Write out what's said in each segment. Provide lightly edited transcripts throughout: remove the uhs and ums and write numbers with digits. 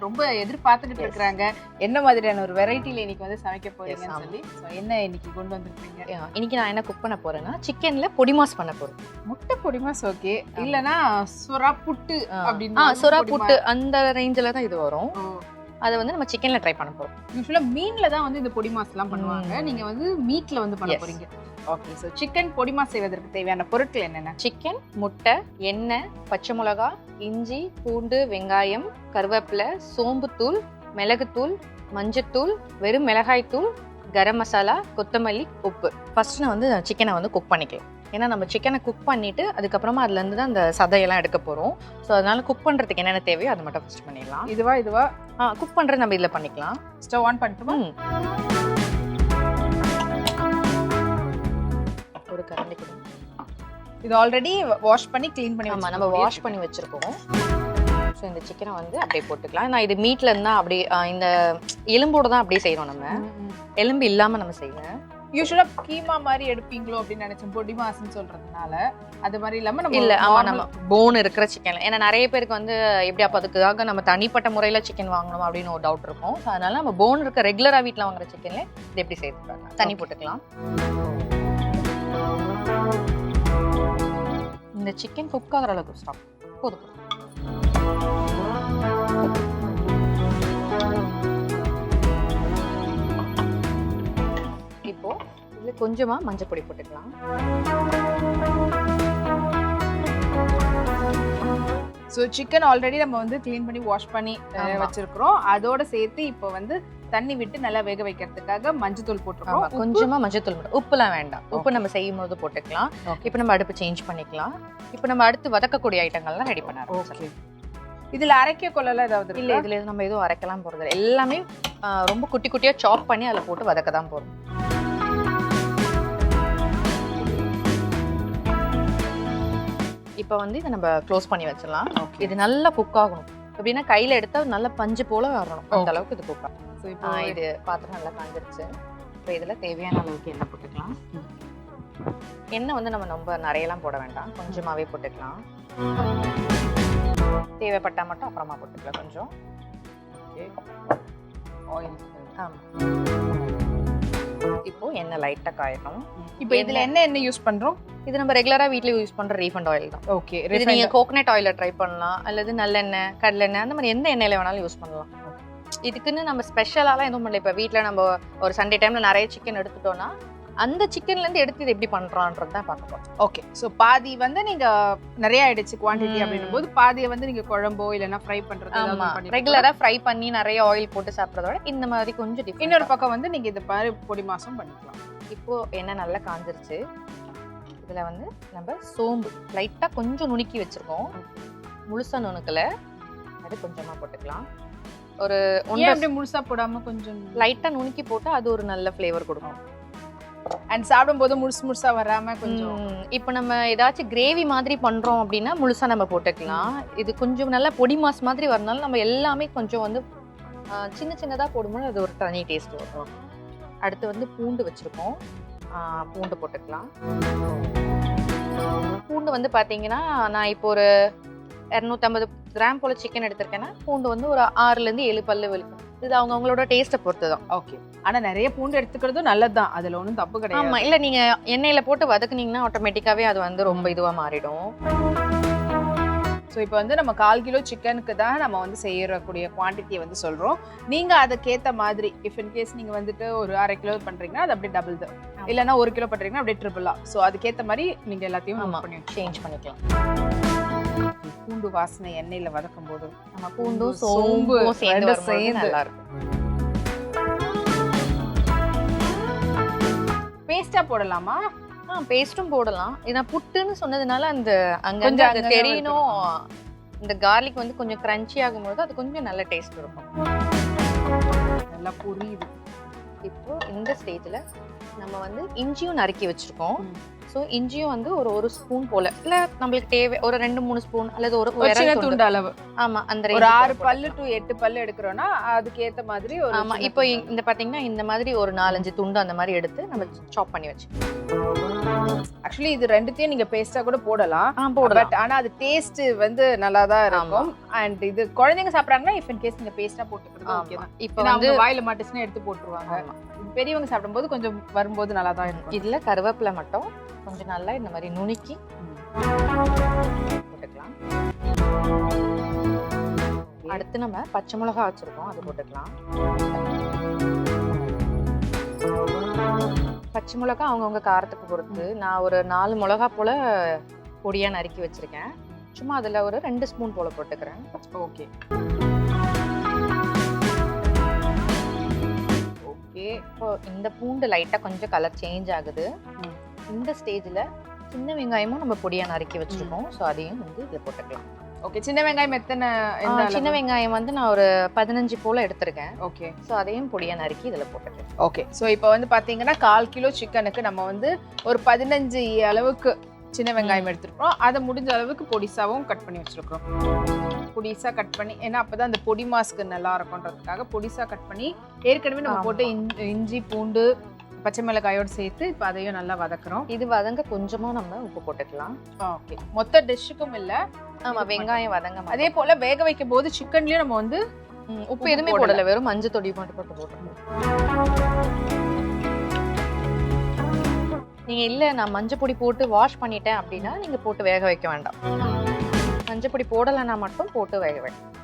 ரொம்ப எதிர்பார்த்துக்கிட்டு இருக்காங்க என்ன மாதிரியான ஒரு வெரைட்டில இன்னைக்கு வந்து சமைக்க போறீங்கன்னு சொல்லி. சோ என்ன இன்னைக்கு கொண்டு வந்திருக்கீங்க? இன்னைக்கு நான் என்ன குக் பண்ண போறேன்னா சிக்கன்ல பொடி மாஸ் பண்ண போறேன். முட்டை பொடி மாஸ் ஓகே, இல்லனா சுறா புட்டு அப்படினா சுறா புட்டு அந்த ரேஞ்சில தான் இது வரும். அதை வந்து நம்ம சிக்கன்ல ட்ரை பண்ண போறோம். யூசுவலா மீன்ல தான் வந்து இந்த பொடி மாஸ்லாம் பண்ணுவாங்க, நீங்க வந்து மீட்ல வந்து பண்ண போறீங்க. ஓகே, சோ சிக்கன் பொடி மாஸ் செய்வதற்கு தேவையான பொருட்கள் என்னென்ன? சிக்கன், முட்டை, எண்ணெய், பச்சை மிளகாய், இஞ்சி, பூண்டு, வெங்காயம், கருவேப்பிலை, சோம்புத்தூள், மிளகுத்தூள், மஞ்சத்தூள், வெறும் மிளகாய் தூள், கரம் மசாலா, கொத்தமல்லி, உப்பு. ஃபர்ஸ்ட் நான் வந்து சிக்கனை வந்து குக் பண்ணிக்கலாம். ஏன்னா நம்ம சிக்கனை குக் பண்ணிட்டு அதுக்கப்புறமா அதுலேருந்து தான் அந்த சதையெல்லாம் எடுக்க போகிறோம். ஸோ அதனால குக் பண்ணுறதுக்கு என்னென்ன தேவையோ அதை மட்டும் ஃபர்ஸ்ட் பண்ணிடலாம். இதுவா குக் பண்ணுறது நம்ம இதில் பண்ணிக்கலாம். ஸ்டவ் ஆன் பண்ணிட்டுமா? ஒரு கரண்டி கொடுங்க. இது ஆல்ரெடி வாஷ் பண்ணி க்ளீன் பண்ணி நம்ம வாஷ் பண்ணி வச்சுருக்கோம். ஸோ இந்த சிக்கனை வந்து அப்படியே போட்டுக்கலாம். நான் இது மீட்டில் இருந்தால் அப்படியே இந்த எலும்போடு தான் அப்படியே செய்கிறோம். நம்ம எலும்பு இல்லாமல் நம்ம செய்யணும். யூசுவலா கீமா மாதிரி எடுப்பீங்களோ அப்படின்னு நினைச்சேன், பொடி மாஸ்ன்னு சொல்றதுனால. அது மாதிரி இல்லாம நம்ம இல்ல, ஆமா நம்ம போன் இருக்கிற சிக்கன். ஏன்னா நிறைய பேருக்கு வந்து எப்படி அப்போ அதுக்காக நம்ம தனிப்பட்ட முறையில சிக்கன் வாங்கணும் அப்படின்னு ஒரு டவுட் இருக்கும். ஸோ அதனால நம்ம போன் இருக்க ரெகுலரா வீட்டில் வாங்குற சிக்கன்ல இது எப்படி சேர்த்துக்கலாம், தண்ணி போட்டுக்கலாம். இந்த சிக்கன் குக் ஆகிற அளவுக்கு ஸ்டாப் போதும். இப்போ இதுல கொஞ்சமா மஞ்சள் பொடி போட்டுக்கலாம். ஸோ சிக்கன் ஆல்ரெடி நம்ம வந்து க்ளீன் பண்ணி வாஷ் பண்ணி வச்சிருக்கிறோம். அதோட சேர்த்து இப்போ வந்து தண்ணி விட்டு நல்லா வேக வைக்கிறதுக்காக மஞ்சத்தூள் போட்டுருக்கோம். கொஞ்சமா மஞ்சத்தூள் மட்டும், உப்புலாம் வேண்டாம். உப்பு நம்ம செய்யும் போது போட்டுக்கலாம். இப்போ நம்ம அடுப்பு சேஞ்ச் பண்ணிக்கலாம். இப்போ நம்ம அடுத்து வதக்கக்கூடிய ஐட்டங்கள்லாம் ரெடி பண்ண ஆரம்பிச்சிடலாம். இதுல அரைக்க கொள்ளலாம் ஏதாவது இல்ல, இதுல நம்ம எதுவும் அரைக்கலாம் போறது இல்லை. எல்லாமே ரொம்ப குட்டி குட்டியா சாப் பண்ணி அதில் போட்டு வதக்க தான் போறோம். இப்போ வந்து இதை நம்ம க்ளோஸ் பண்ணி வச்சிடலாம். இது நல்லா குக் ஆகணும். எப்படின்னா கையில எடுத்தா நல்ல பஞ்சு போல வரணும், அந்த அளவுக்கு இது குக் ஆகும். இது பாத்திரம் நல்லா காஞ்சிருச்சு. இப்போ இதுல தேவையான அளவுக்கு எண்ணெய் போட்டுக்கலாம். எண்ணெய் வந்து நம்ம ரொம்ப நிறையலாம் போட வேண்டாம், கொஞ்சமாவே போட்டுக்கலாம். தேவைப்பட்டா மட்டும் அப்புறமா போட்டுக்கலாம் கொஞ்சம். இப்போ எண்ணெய் லைட்டா காயணும். இப்போ இதுல என்ன யூஸ் பண்றோம்? இது நம்ம ரெகுலரா வீட்ல யூஸ் பண்ற ரீஃபண்ட் ஆயில் தான். ஓகே, இது நீங்க கோகனட் ஆயில ட்ரை பண்ணலாம், அல்லது நல்லெண்ணெய், கடலெண்ணெய், அந்த மாதிரி எந்த எண்ணெயில வேணாலும் யூஸ் பண்ணலாம். இதுக்குன்னு நம்ம ஸ்பெஷலாலாம் எதுவும் பண்ணல. இப்போ வீட்டில் நம்ம ஒரு சண்டே டைம்ல நிறைய சிக்கன் எடுத்துட்டோம்னா அந்த சிக்கன்ல இருந்து எடுத்து இது எப்படி பண்றான்றது தான் பார்க்க போறோம். ஓகே, ஸோ பாதி வந்து நீங்க நிறைய ஆயிடுச்சு குவான்டிட்டி அப்படின்னும் போது பாதியை வந்து நீங்க குழம்போ இல்லைன்னா ஃப்ரை பண்றது. ரெகுலரா ஃப்ரை பண்ணி நிறைய ஆயில் போட்டு சாப்பிட்றதோட இந்த மாதிரி கொஞ்சம் டிஃபரெண்ட். இன்னொரு பக்கம் வந்து நீங்க இந்த மாதிரி பொடி மாசம் பண்ணிக்கலாம். இப்போ எண்ணெய் நல்லா காஞ்சிருச்சு. இதுல வந்து நம்ம சோம்பு லைட்டா கொஞ்சம் நுணுக்கி வச்சிருக்கோம், முழுசா நுணுக்கல, அது கொஞ்சமா போட்டுக்கலாம். ஒரு ஒன்றரை முழுசா போடாம கொஞ்சம் லைட்டா நுணுக்கி போட்டு அது ஒரு நல்ல ஃப்ளேவர் கொடுக்கும். அண்ட் சாப்பிடும்போது முழுசா வராம கொஞ்சம். இப்போ நம்ம ஏதாச்சும் கிரேவி மாதிரி பண்றோம் அப்படின்னா முழுசா நம்ம போட்டுக்கலாம். இது கொஞ்சம் நல்லா பொடி மாஸ் மாதிரி வரனால நம்ம எல்லாமே கொஞ்சம் வந்து சின்ன சின்னதா போடும்போது அது ஒரு தனி டேஸ்ட் வரும். அடுத்து வந்து பூண்டு வச்சிருக்கோம், பூண்டு போட்டுக்கலாம். பூண்டு வந்து பாத்தீங்கன்னா நான் இப்போ ஒரு 250 கிராம் போல சிக்கன் எடுத்திருக்கேன்னா பூண்டு வந்து ஒரு 6லேருந்து 7 பல்லு வலிக்கும். இது அவங்களோட டேஸ்ட்டை பொறுத்து தான். ஓகே, ஆனா நிறைய பூண்டு எடுத்துக்கிறதும் நல்லதுதான், அதுல ஒன்றும் தப்பு கிடையாது. ஆமா, இல்ல நீங்க எண்ணெயில போட்டு வதக்குனீங்கன்னா ஆட்டோமேட்டிக்காவே அது வந்து ரொம்ப இதுவா மாறிடும். ஸோ இப்போ வந்து நம்ம 1/4 கிலோ சிக்கனுக்கு தான் நம்ம வந்து செய்யக்கூடிய குவான்டிட்டியை வந்து சொல்கிறோம். நீங்கள் அதுக்கேற்ற மாதிரி இஃப் இன்கேஸ் நீங்கள் வந்துட்டு ஒரு 1/2 கிலோ பண்ணுறீங்கன்னா அது அப்படியே டபுள் தான், இல்லைன்னா 1 கிலோ பண்ணுறீங்கன்னா அப்படியே ட்ரிபிளா. ஸோ அதுக்கேற்ற மாதிரி நீங்கள் எல்லாத்தையும் பண்ணி சேஞ்ச் பண்ணிக்கலாம். பூண்டு வாசனை எண்ணெயில் வதக்கும் போது நம்ம பூண்டும் சோம்பும் சேர்ந்து நல்லா இருக்கும். பேஸ்டா போடலாமா? பேஸ்டும் போடலாம். ஏன்னா புட்டுன்னு சொன்னதுனால அந்த அங்க அது தெரியணும். இந்த கார்லிக் வந்து கொஞ்சம் கிரன்ச்சி ஆகும்போது அது கொஞ்சம் நல்ல டேஸ்ட் இருக்கும். நல்லா புரியுது. இப்போ இந்த ஸ்டேஜ்ல நம்ம வந்து இஞ்சியும் நறுக்கி வச்சிருக்கோம். ஸோ இஞ்சியும் வந்து ஒரு ஸ்பூன் போல, இல்ல நம்மளுக்கு தேவை ஒரு 2-3 ஸ்பூன் அல்லது ஒரு துண்டு அளவு. ஆமா, அந்த ஒரு 6 பல்லு டு 8 பல்லு எடுக்கிறோம்னா அதுக்கு ஏத்த மாதிரி ஒரு. ஆமா, இப்போ இந்த பாத்தீங்கன்னா இந்த மாதிரி ஒரு 4-5 துண்டு அந்த மாதிரி எடுத்து நம்ம சாப் பண்ணி வச்சுக்கோம். ஆக்சுவலி இது ரெண்டுத்தையும் நீங்க பேஸ்டா கூட போடலாம். போடலாம். பட் ஆனா அது டேஸ்ட் வந்து நல்லா தான் இருக்கும். அண்ட் இது குழந்தைங்க சாப்பிடுறாங்கன்னா இஃப் இன் கேஸ் நீங்க பேஸ்டா போட்டுக்கிறது ஓகே தான். இப்போ வந்து வாயில மாட்டுச்சுன்னா எடுத்து போட்டுருவாங்க. பெரியவங்க சாப்பிடும்போது கொஞ்சம் வரும்போது நல்லா தான் இருக்கும். இதுல கருவேப்பிலை மட்டும் கொஞ்சம் நல்லா இந்த மாதிரி நுணுக்கி போட்டுக்கலாம். அடுத்து நம்ம பச்சை மிளகாய் வச்சிருக்கோம், அது போட்டுக்கலாம். பச்சை மிளகாய் அவங்கவுங்க காரத்துக்கு பொறுத்து. நான் ஒரு 4 மிளகாய் போல பொடியா நறுக்கி வச்சிருக்கேன். சும்மா அதுல ஒரு 2 ஸ்பூன் போல போட்டுக்கிறேன். Okay okay. இப்போ இந்த பூண்டு லைட்டா கொஞ்சம் கலர் சேஞ்ச் ஆகுது. இந்த ஸ்டேஜ்ல சின்ன வெங்காயமும் நம்ம பொடியா நறுக்கி வச்சிருக்கோம். ஸோ அதையும் வந்து இதில் போட்டுக்கலாம். ஓகே. சின்ன வெங்காயம் எத்தனை? சின்ன வெங்காயம் வந்து நான் ஒரு 15 போல எடுத்திருக்கேன். ஓகே. ஸோ அதையும் பொடியா நறுக்கி இதில் போட்டுக்கலாம். ஓகே. ஸோ இப்போ வந்து பார்த்தீங்கன்னா 1/4 கிலோ சிக்கனுக்கு நம்ம வந்து ஒரு 15 அளவுக்கு சின்ன வெங்காயம் எடுத்துருக்கோம். அதை முடிஞ்ச அளவுக்கு பொடிசாவும் கட் பண்ணி வச்சிருக்கோம். பொடிசா கட் பண்ணி, ஏன்னா அப்பதான் அந்த பொடி மாஸ்க்கு நல்லா இருக்கும்ன்றதுக்காக பொடிசா கட் பண்ணி ஏற்கனவே நம்ம போட்டு இஞ்சி பூண்டு பச்சை மிளகாயோடு சேர்த்து இப்போ அதையும் நல்லா வதக்குறோம். இது வதங்க கொஞ்சமா நம்ம உப்பு போட்டுக்கலாம். ஓகே. மொத்த டிஷ்ஷுக்கும் இல்ல, ஆமா வெங்காயம் வதங்க. அதே போல வேக வைக்கும் போது சிக்கன்லயும் நம்ம வந்து உப்பு எதுவுமே போடல, வெறும் மஞ்சள் பொடி மட்டும் போட்டுருக்கோம். நீங்க இல்ல நான் மஞ்சள் பொடி போட்டு வாஷ் பண்ணிட்டேன் அப்படின்னா நீங்க போட்டு வேக வைக்க வேண்டாம். மஞ்சள் பொடி போடலைன்னா மட்டும் போட்டு வேக வைக்கணும்.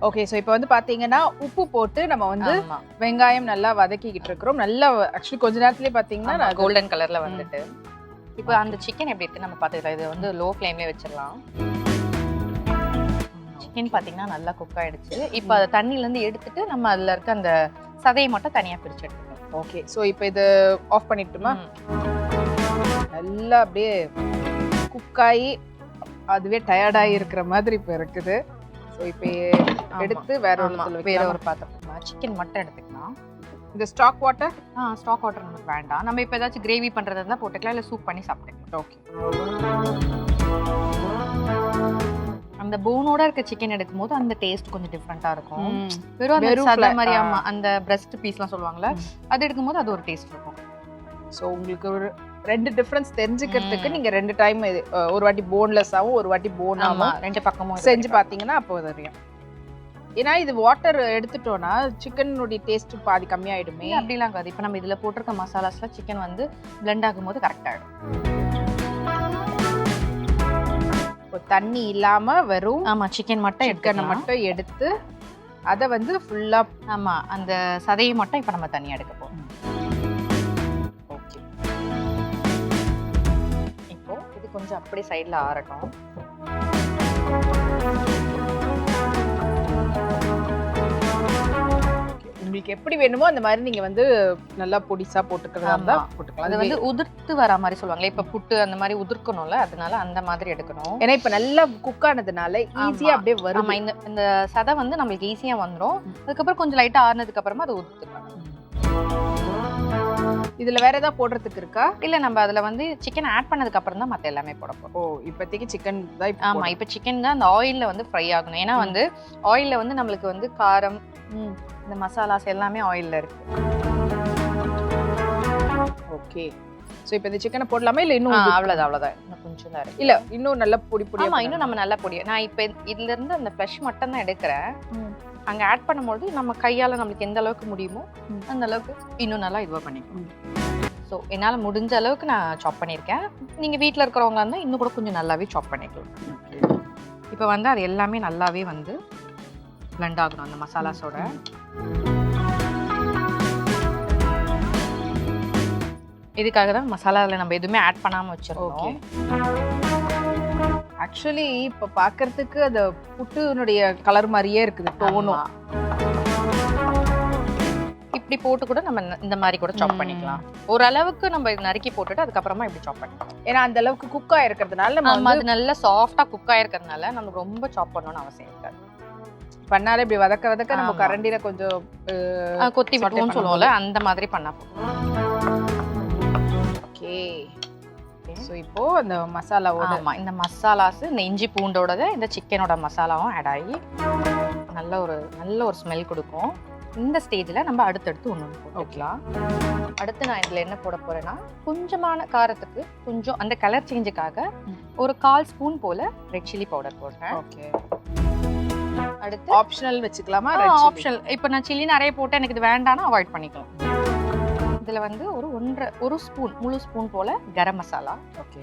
ஓகே. ஸோ இப்போ வந்து பார்த்தீங்கன்னா உப்பு போட்டு நம்ம வந்து வெங்காயம் நல்லா வதக்கிக்கிட்டு இருக்கிறோம். நல்லா ஆக்சுவலி கொஞ்ச நேரத்துலேயே பார்த்தீங்கன்னா கோல்டன் கலர்ல வந்துட்டு. இப்போ அந்த சிக்கன் எப்படி இருக்கு நம்ம பார்த்துக்கலாம். இது வந்து லோ ஃப்ளேம்லேயே வச்சிடலாம். சிக்கன் பார்த்தீங்கன்னா நல்லா குக் ஆயிடுச்சு. இப்போ அதை தண்ணியிலேருந்து எடுத்துட்டு நம்ம அதில் இருக்க அந்த சதையை மட்டும் தனியாக பிரிச்சு எடுத்துக்கலாம். ஓகே. ஸோ இப்போ இது ஆஃப் பண்ணிட்டுமா? நல்லா அப்படியே குக்காகி அதுவே டயர்டாகி இருக்கிற மாதிரி இப்போ இருக்குது. ஸோ இப்போ எடுத்து வேற ஒரு பாத்திரம் சிக்கன் மட்டும் எடுத்துக்கலாம். இந்த ஸ்டாக் வாட்டர் ஸ்டாக் வாட்டர் நமக்கு வேண்டாம். நம்ம இப்போ ஏதாச்சும் கிரேவி பண்ணுறதா இருந்தால் போட்டுக்கலாம், இல்லை சூப் பண்ணி சாப்பிட்டுக்கலாம். ஓகே. அந்த போனோட இருக்க சிக்கன் எடுக்கும் போது அந்த டேஸ்ட் கொஞ்சம் டிஃப்ரெண்டா இருக்கும். வெறும் அந்த சதை மாதிரி அந்த பிரஸ்ட் பீஸ்லாம் சொல்லுவாங்கல்ல, அது எடுக்கும் போது அது ஒரு டேஸ்ட் இருக்கும். ஸோ உங்களுக்கு ஒரு 2 டிஃபரன்ஸ் தெரிஞ்சுக்கிறதுக்கு நீங்க 2 டைம் ஒரு வாட்டி போன்லெஸ்ஸாவும் ஒரு வாட்டி போனாவும் 2 பக்கமும் செஞ்சு பார்த்தீங்கன்னா அப்போ தெரியும். ஏன்னா இது வாட்டர் எடுத்துட்டோம்னா சிக்கனுடைய டேஸ்ட் பாதி கம்மியாயிடுமே. அப்படிலாம் இருக்காது. இப்போ நம்ம இதுல போட்டிருக்க மசாலாஸ்ல சிக்கன் வந்து பிளெண்ட் ஆகும்போது கரெக்ட் ஆயிடும். இப்போ தண்ணி இல்லாம வெறும் சிக்கன் மட்டும் எடுத்து அதை வந்து ஃபுல்லா அந்த சதையை மட்டும் இப்போ நம்ம தனியாக எடுக்க போறோம். கொஞ்சம் அப்படியே சைடுல ஆறட்டும். உங்களுக்கு எப்படி வேணுமோ அந்த மாதிரி நீங்க வந்து நல்லா பொடிசா போட்டுக்கிறதா இருந்தா போட்டுக்கலாம். அது வந்து உதிர்த்து வர மாதிரி சொல்லுவாங்களே, இப்ப புட்டு அந்த மாதிரி உதிர்க்கணும்ல, அதனால அந்த மாதிரி எடுக்கணும். ஏன்னா இப்ப நல்லா குக் ஆனதுனால ஈஸியா அப்படியே வரும். இந்த சதை வந்து நம்மளுக்கு ஈஸியா வந்துடும். அதுக்கப்புறம் கொஞ்சம் லைட்டா ஆறுனதுக்கு அப்புறமா அதை உதிர்த்துக்கலாம். இதுல வேற ஏதாவது போடுறதுக்கு இருக்கா? இல்ல, நம்ம அதுல வந்து சிக்கன் ஆட் பண்ணதுக்கு அப்புறம் தான் மத்த எல்லாமே போட போறோம். ஓ, இப்போதைக்கு சிக்கன் தான். ஆமா, இப்ப சிக்கன் தான் அந்த ஆயில்ல வந்து ஃப்ரை ஆகணும். ஏன்னா வந்து ஆயில்ல வந்து நம்மளுக்கு வந்து காரம், இந்த மசாலாஸ் எல்லாமே ஆயில்ல இருக்கு. ஓகே. சோ இப்போ இந்த சிக்கனை போடலாமா இல்ல இன்னும்? அவ்வளவுதான் இன்னும் கொஞ்சம் தான் இருக்கு. இல்ல இன்னும் நல்ல பொடி பொடி. ஆமா, இன்னும் நம்ம நல்லா பொடி. நான் இப்ப இதுல இருந்து அந்த ஃப்ளஷ் மட்டும் தான் எடுக்கிறேன். அங்க ஆட் பண்ணும்போது நம்ம கையால நம்மளுக்கு எந்த அளவுக்கு முடியுமோ அந்த அளவுக்கு இன்னும் நல்லா இதுவா பண்ணிக்கணும். ஸோ என்னால் முடிஞ்ச அளவுக்கு நான் சாப் பண்ணியிருக்கேன். நீங்கள் வீட்டில் இருக்கிறவங்களா இருந்தால் இன்னும் கூட கொஞ்சம் நல்லாவே சாப் பண்ணிக்கலாம். இப்போ வந்து அது எல்லாமே நல்லாவே வந்து பிளெண்ட் ஆகணும் அந்த மசாலாஸோட. இதுக்காக தான் மசாலாவில் நம்ம எதுவுமே ஆட் பண்ணாமல் வச்சிருக்கோம். ஆக்சுவலி இப்போ பார்க்கறதுக்கு அந்த புட்டுனுடைய கலர் மாதிரியே இருக்குது தோணும். இப்படி போட்டு கூட நம்ம இந்த மாதிரி கூட சாப் பண்ணிக்கலாம். ஓரளவுக்கு நம்ம நறுக்கி போட்டுட்டு அதுக்கப்புறமா இப்படி சாப் பண்ணிக்கலாம். ஏன்னா அந்த அளவுக்கு குக் ஆயிருக்கிறதுனால நம்ம அது நல்லா சாஃப்டா குக் ஆயிருக்கிறதுனால நமக்கு ரொம்ப சாப் பண்ணணும்னு அவசியம் இருக்காது. பண்ணாலே இப்படி வதக்க நம்ம கரண்டில கொஞ்சம் கொத்தி விட்டுவோம்னு சொல்லுவோம்ல, அந்த மாதிரி பண்ணா போதும். ஓகே. ஸோ இப்போ அந்த மசாலாவோட இந்த மசாலாஸ், இந்த இஞ்சி பூண்டோட இந்த சிக்கனோட மசாலாவும் ஆட் ஆகி நல்ல ஒரு ஸ்மெல் கொடுக்கும். இந்த ஸ்டேஜில் நம்ம அடுத்தடுத்து ஒன்று போட்டுக்கலாம். அடுத்து நான் இதில் என்ன போட போறேன்னா கொஞ்சமான காரத்துக்கு கொஞ்சம் அந்த கலர் சேஞ்சுக்காக ஒரு 1/4 ஸ்பூன் போல ரெட் சில்லி பவுடர் போடுறேன். ஓகே. அடுத்து ஆப்ஷனல் வச்சுக்கலாமா? ஆப்ஷனல். இப்போ நான் சில்லி நிறைய போட்டு எனக்கு இது வேண்டாம்னா அவாய்ட் பண்ணிக்கலாம். இதில் வந்து ஒரு ஸ்பூன் முழு ஸ்பூன் போல கரம் மசாலா. ஓகே.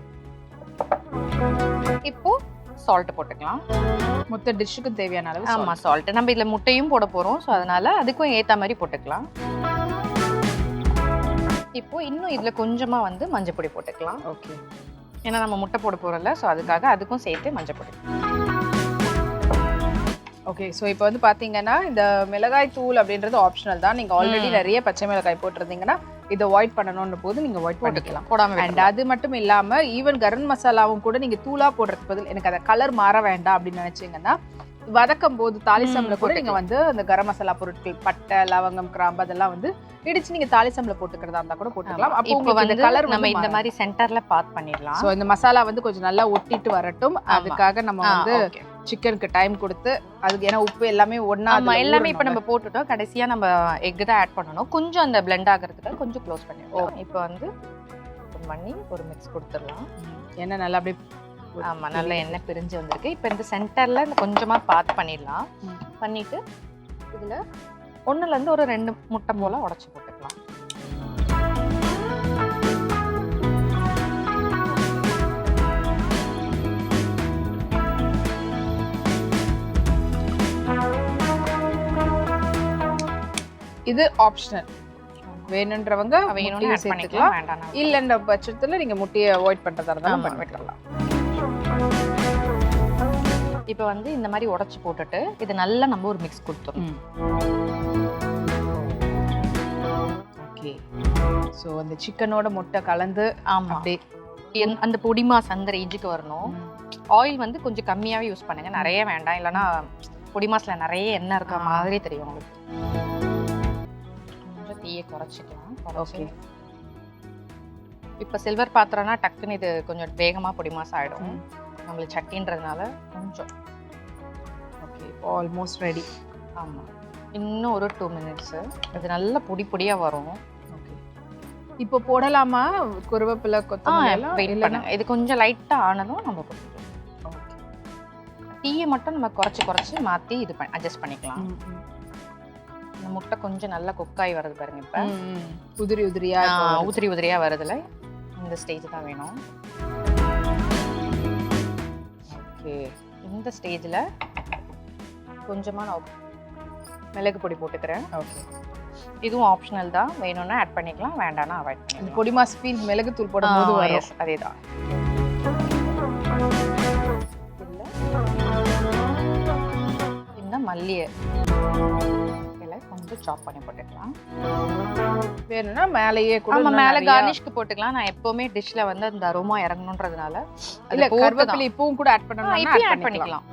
இப்போ சால்ட் போட்டுக்கலாம். மொத்த டிஷ்ஷுக்கு தேவையான அளவு. ஆமா, சால்ட். நம்ம இதுல முட்டையும் போட போறோம், ஸோ அதனால அதுக்கும் ஏத்த மாதிரி போட்டுக்கலாம். இப்போ இன்னும் இதுல கொஞ்சமா வந்து மஞ்சள் பொடி போட்டுக்கலாம். ஓகே. ஏன்னா நம்ம முட்டை போட போறோம்ல, ஸோ அதுக்காக அதுக்கும் சேர்த்து மஞ்சள் பொடி. ஓகே. ஸோ இப்போ வந்து பார்த்தீங்கன்னா இந்த மிளகாய் தூள் அப்படின்றது ஆப்ஷனல் தான். நீங்கள் ஆல்ரெடி நிறைய பச்சை மிளகாய் போட்டிருந்தீங்கன்னா இதை அவாய்ட் பண்ணணும்னு போது நீங்கள் அவாய்ட் பண்ணிக்கலாம். போடாமல். அண்ட் அது மட்டும் இல்லாமல் ஈவன் கரம் மசாலாவும் கூட நீங்கள் தூளாக போடுறதுக்கு பதில் எனக்கு அதை கலர் மாற வேண்டாம் அப்படின்னு நினச்சிங்கன்னா வதக்கும் போது தாளிசம்ல கூட நீங்கள் வந்து அந்த கரம் மசாலா பொருட்கள் பட்டை லவங்கம் கிராம்பு அதெல்லாம் வந்து இடிச்சு நீங்கள் தாளிசம்ல போட்டுக்கிறதா இருந்தால் கூட போட்டுக்கலாம். அப்போ இப்போ வந்து கலர் நம்ம இந்த மாதிரி சென்டர்ல பாத் பண்ணிடலாம். ஸோ இந்த மசாலா வந்து கொஞ்சம் நல்லா ஒட்டிட்டு வரட்டும். அதுக்காக நம்ம வந்து சிக்கனுக்கு டைம் கொடுத்து அதுக்கு ஏன்னா உப்பு எல்லாமே ஒண்ணா எல்லாமே இப்போ நம்ம போட்டுட்டோம். கடைசியா நம்ம எக் தான் ஆட் பண்ணணும். கொஞ்சம் அந்த பிளெண்ட் ஆகிறதுக்கு கொஞ்சம் க்ளோஸ் பண்ணிடுவோம். இப்போ வந்து பண்ணி ஒரு மிக்ஸ் கொடுத்துடலாம். எண்ணெய் நல்லா அப்படியே ஆமா, நல்ல எண்ணெய் பிரிஞ்சு வந்திருக்கு. இப்போ இந்த சென்டர்ல கொஞ்சமா பாத் பண்ணிடலாம். பண்ணிட்டு இதுல 1ல இருந்து ஒரு 2 முட்டை போல உடைச்சு போட்டுக்கலாம். இது ஆப்ஷனல். வேணுன்றவங்க வேணும்னு ஆட் பண்ணிக்கலாம், வேண்டாம் இல்லன்ற பட்சத்துல நீங்க முட்டையை அவாய்ட் பண்றதா இருந்தாலும் பண்ணிக்கலாம். இப்போ வந்து இந்த மாதிரி உடைச்சு போட்டுட்டு இது நல்லா நம்ம ஒரு மிக்ஸ் கொடுத்துறோம். ஓகே. ஸோ அந்த சிக்கனோட முட்டை கலந்து அப்படியே அந்த பொடி மாஸ் அந்த ரேஞ்சுக்கு வரணும். ஆயில் வந்து கொஞ்சம் கம்மியாவே யூஸ் பண்ணுங்க, நிறைய வேண்டாம். இல்லைன்னா பொடி மாஸ்ல நிறைய எண்ணெய் இருக்கிற மாதிரி தெரியும் உங்களுக்கு. கொஞ்சம் தீயை குறைச்சிக்கலாம். ஓகே. இப்போ சில்வர் பாத்திரம்னா டக்குன்னு இது கொஞ்சம் வேகமாக பொடி மாஸ் ஆகிடும். நம்மளுக்கு சட்டின்றதுனால கொஞ்சம். ஓகே. Almost ready. ஆமாம், இன்னும் ஒரு 2 மினிட்ஸு இது நல்லா பொடி பொடியாக வரும். ஓகே. இப்போ போடலாமா கருவேப்பிலை கொத்தமல்லி எல்லாம்? வெயிட் பண்ணுங்க, இது கொஞ்சம் லைட்டாக ஆனதும் நம்ம போட்டுக்கலாம். ஓகே. டீயை மட்டும் நம்ம குறைச்சி மாற்றி இது அட்ஜஸ்ட் பண்ணிக்கலாம். இந்த முட்டை கொஞ்சம் நல்லா குக்காய் வருது பாருங்க. இப்போ உதிரி உதிரியாக வருதுல, இந்த ஸ்டேஜ் தான் வேணும். ஓகே. இந்த ஸ்டேஜில் கொஞ்சமாக நான் மிளகு பொடி போட்டுக்கிறேன். ஓகே. இதுவும் ஆப்ஷனல் தான், வேணும்னா ஆட் பண்ணிக்கலாம், வேண்டாம்னா அவாய்ட் பண்ணிக்கலாம். பொடி மாஸ் ஃபீல் மிளகு தூள் போடும்போது வரும். அதே தான். இந்த மல்லியை கொஞ்சம் சாப் பண்ணி போட்டுக்கலாம். வேணும்னா மேலேயே கூட நம்ம மேலே கார்னிஷ்க்கு போட்டுக்கலாம். நான் எப்பவுமே டிஷ்ல வந்து அந்த அரோமா இறங்கணுன்றதுனால இல்ல கருவேப்பிலை இப்பவும் கூட ஆட் பண்ணனும்னா ஆட் பண்ணிக்கலாம்.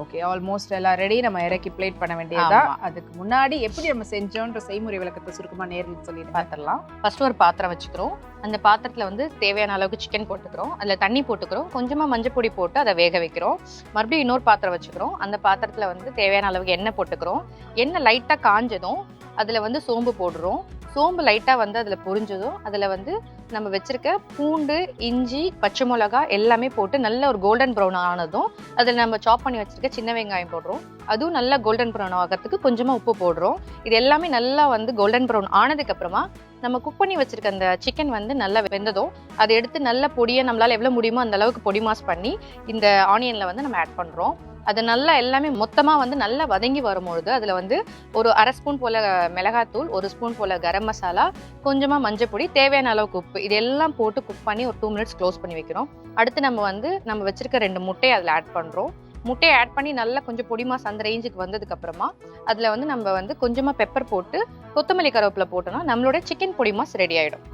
ஓகே. ஆல்மோஸ்ட் எல்லாம் ரெடி. நம்ம இறக்கி பிளேட் பண்ண வேண்டியதா. அதுக்கு முன்னாடி எப்படி நம்ம செஞ்சோன்ற செய்முறை விளக்கத்தை சுருக்கமா நேர்ல சொல்லி பார்த்துடலாம். ஃபர்ஸ்ட் ஒரு பாத்திரம் வச்சுக்கிறோம். அந்த பாத்திரத்துல வந்து தேவையான அளவுக்கு சிக்கன் போட்டுக்கிறோம். அதுல தண்ணி போட்டுக்கிறோம். கொஞ்சமா மஞ்சள் பொடி போட்டு அதை வேக வைக்கிறோம். மறுபடியும் இன்னொரு பாத்திரம் வச்சுக்கிறோம். அந்த பாத்திரத்துல வந்து தேவையான அளவுக்கு எண்ணெய் போட்டுக்கிறோம். எண்ணெய் லைட்டா காஞ்சதும் அதுல வந்து சோம்பு போடுறோம். சோம்பு லைட்டாக வந்து அதில் பொரிஞ்சதும் அதில் வந்து நம்ம வச்சிருக்க பூண்டு, இஞ்சி, பச்சை மிளகா எல்லாமே போட்டு நல்ல ஒரு கோல்டன் ப்ரௌன் ஆனதும் அதில் நம்ம சாப் பண்ணி வச்சிருக்க சின்ன வெங்காயம் போடுறோம். அதுவும் நல்லா கோல்டன் ப்ரௌன் ஆகிறதுக்கு கொஞ்சமாக உப்பு போடுறோம். இது எல்லாமே நல்லா வந்து கோல்டன் ப்ரௌன் ஆனதுக்கப்புறமா நம்ம குக் பண்ணி வச்சிருக்க அந்த சிக்கன் வந்து நல்லா வெந்ததும் அதை எடுத்து நல்ல பொடியை நம்மளால் எவ்வளோ முடியுமோ அந்த அளவுக்கு பொடி மாஸ் பண்ணி இந்த ஆனியனில் வந்து நம்ம ஆட் பண்ணுறோம். அது நல்லா எல்லாமே மொத்தமாக வந்து நல்லா வதங்கி வரும்பொழுது அதில் வந்து ஒரு 1/2 ஸ்பூன் போல் மிளகாத்தூள், 1 ஸ்பூன் போல் கரம் மசாலா, கொஞ்சமாக மஞ்சள் பொடி, தேவையான அளவுக்கு உப்பு, இதெல்லாம் போட்டு குக் பண்ணி ஒரு 2 மினிட்ஸ் க்ளோஸ் பண்ணி வைக்கிறோம். அடுத்து நம்ம வச்சிருக்க 2 முட்டையை அதில் ஆட் பண்ணுறோம். முட்டையை ஆட் பண்ணி நல்லா கொஞ்சம் பொடி மாஸ் அந்த ரேஞ்சுக்கு வந்ததுக்கப்புறமா அதில் வந்து நம்ம வந்து கொஞ்சமாக பெப்பர் போட்டு கொத்தமல்லி கருவேப்பிலை போட்டோம்னா நம்மளோட சிக்கன் பொடி மாஸ் ரெடி ஆகிடும்.